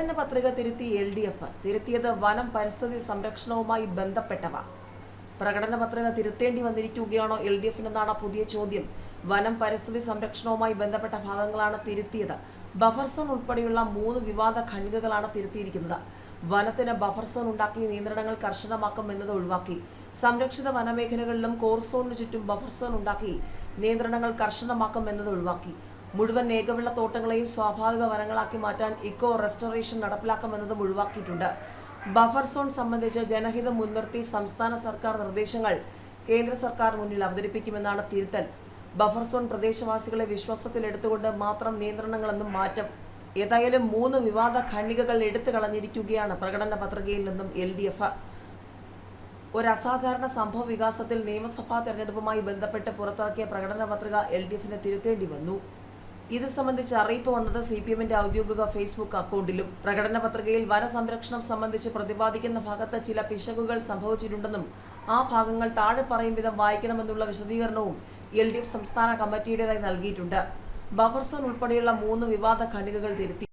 പ്രകടന പത്രിക തിരുത്തി LDF. തിരുത്തിയത് വനം പരിസ്ഥിതി സംരക്ഷണവുമായി ബന്ധപ്പെട്ടവ. പ്രകടന പത്രിക തിരുത്തേണ്ടി വന്നിരിക്കുകയാണോ LDFിനെന്നാണ് പുതിയ ചോദ്യം. വനം പരിസ്ഥിതി സംരക്ഷണവുമായി ബന്ധപ്പെട്ട ഭാഗങ്ങളാണ് തിരുത്തിയത്. ബഫർ സോൺ ഉൾപ്പെടെയുള്ള 3 വിവാദ ഖണ്ഡികകളാണ് തിരുത്തിയിരിക്കുന്നത്. വനത്തിന് ബഫർ സോൺ ഉണ്ടാക്കി നിയന്ത്രണങ്ങൾ കർശനമാക്കും എന്നത് ഒഴിവാക്കി. സംരക്ഷിത വനമേഖലകളിലും കോർ സോണിന് ചുറ്റും ബഫർ സോൺ ഉണ്ടാക്കി നിയന്ത്രണങ്ങൾ കർശനമാക്കും എന്നത് ഒഴിവാക്കി. മുഴുവൻ ഏകവിള തോട്ടങ്ങളെയും സ്വാഭാവിക വനങ്ങളാക്കി മാറ്റാൻ ഇക്കോ റെസ്റ്റോറേഷൻ നടപ്പിലാക്കുമെന്നതും ഒഴിവാക്കിയിട്ടുണ്ട്. ബഫർ സോൺ സംബന്ധിച്ച് ജനഹിതം മുൻനിർത്തി സംസ്ഥാന സർക്കാർ നിർദ്ദേശങ്ങൾ കേന്ദ്ര സർക്കാർ മുന്നിൽ അവതരിപ്പിക്കുമെന്നാണ് തിരുത്തൽ. ബഫർ സോൺ പ്രദേശവാസികളെ വിശ്വാസത്തിലെടുത്തുകൊണ്ട് മാത്രം നിയന്ത്രണങ്ങളെന്നും മാറ്റം. ഏതായാലും 3 വിവാദ ഖണ്ഡികകൾ എടുത്തു കളഞ്ഞിരിക്കുകയാണ് പ്രകടന പത്രികയിൽ നിന്നും LDF. ഒരു അസാധാരണ സംഭവ വികാസത്തിൽ നിയമസഭാ തെരഞ്ഞെടുപ്പുമായി ബന്ധപ്പെട്ട് പുറത്തിറക്കിയ പ്രകടന പത്രിക LDFിന് തിരുത്തേണ്ടി വന്നു. ഇത് സംബന്ധിച്ച് അറിയിപ്പ് വന്നത് CPMന്റെ ഔദ്യോഗിക ഫേസ്ബുക്ക് അക്കൗണ്ടിലും. പ്രകടന പത്രികയിൽ വനസംരക്ഷണം സംബന്ധിച്ച് പ്രതിപാദിക്കുന്ന ഭാഗത്ത് ചില പിശകുകൾ സംഭവിച്ചിട്ടുണ്ടെന്നും ആ ഭാഗങ്ങൾ താഴെ പറയും വിധം വായിക്കണമെന്നുള്ള വിശദീകരണവും LDF സംസ്ഥാന കമ്മിറ്റിയുടേതായി നൽകിയിട്ടുണ്ട്. ബഫർ സോൺ ഉൾപ്പെടെയുള്ള 3 വിവാദ ഖണ്ഡികകൾ തിരുത്തി.